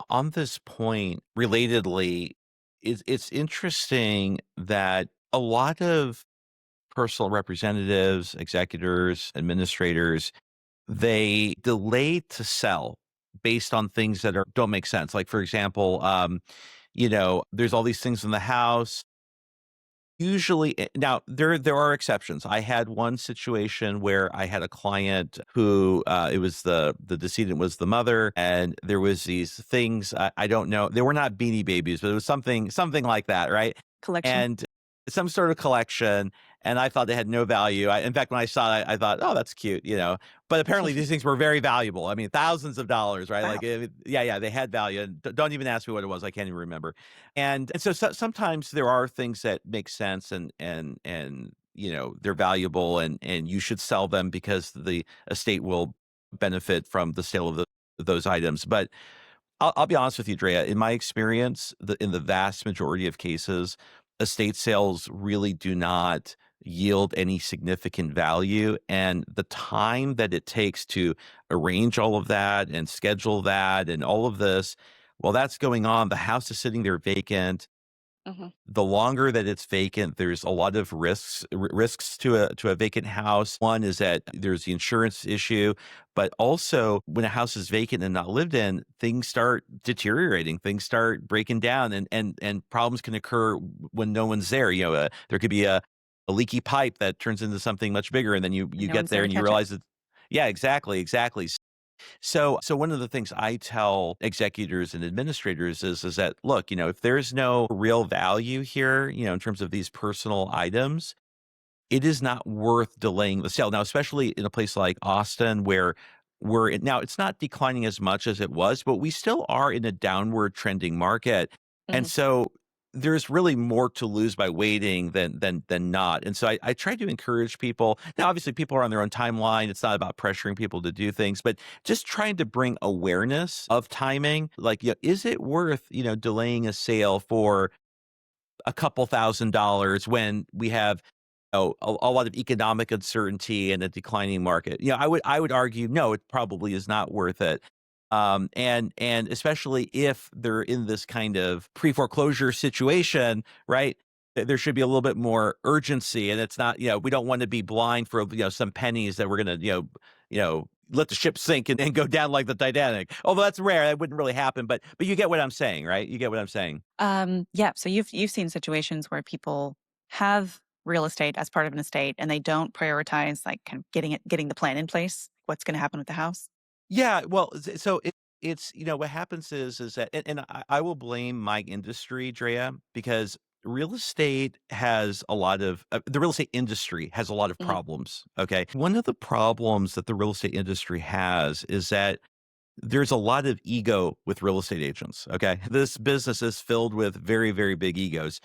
On this point, relatedly, it's interesting that a lot of personal representatives, executors, administrators, they delay to sell based on things that don't make sense. Like, for example, there's all these things in the house. Usually, now there are exceptions. I had one situation where I had a client who it was the decedent was the mother, and there was these things I don't know. They were not Beanie Babies, but it was something like that, right? Collection. And some sort of collection, and I thought they had no value. In fact, when I saw it, I thought, oh, that's cute. But apparently, these things were very valuable. I mean, thousands of dollars, right? Wow. Like, yeah, they had value. And don't even ask me what it was. I can't even remember. And so sometimes there are things that make sense and they're valuable and you should sell them because the estate will benefit from the sale of those items. But I'll be honest with you, Drea. In my experience, in the vast majority of cases, estate sales really do not yield any significant value. And the time that it takes to arrange all of that and schedule that and all of this, while that's going on, the house is sitting there vacant. Mhm. The longer that it's vacant, there's a lot of risks to a vacant house. One is that there's the insurance issue, but also when a house is vacant and not lived in, things start deteriorating, things start breaking down, and problems can occur when no one's there. There could be a leaky pipe that turns into something much bigger, and then you No get one's there there to and you catch it. realize that, yeah, exactly. So one of the things I tell executors and administrators is that, look, if there's no real value here, in terms of these personal items, it is not worth delaying the sale. Now, especially in a place like Austin where now it's not declining as much as it was, but we still are in a downward trending market. And Mhm. so there's really more to lose by waiting than not. And so I try to encourage people. Now, obviously, people are on their own timeline. It's not about pressuring people to do things, but just trying to bring awareness of timing. Like, is it worth, delaying a sale for a couple $1,000s when we have a lot of economic uncertainty and a declining market? I would argue no, it probably is not worth it. And especially if they're in this kind of pre-foreclosure situation, right? There should be a little bit more urgency, and it's not, we don't want to be blind for some pennies that we're gonna let the ship sink and go down like the Titanic. Although that's rare, that wouldn't really happen. But you get what I'm saying, right? You get what I'm saying. Yeah, so you've seen situations where people have real estate as part of an estate, and they don't prioritize, like, kind of getting the plan in place, what's gonna happen with the house? Yeah, well, so it's what happens is that, and I will blame my industry, Drea, because real estate has a lot of the real estate industry has a lot of Mhm. problems. Okay, one of the problems that the real estate industry has is that there's a lot of ego with real estate agents. Okay, this business is filled with very, very big egos.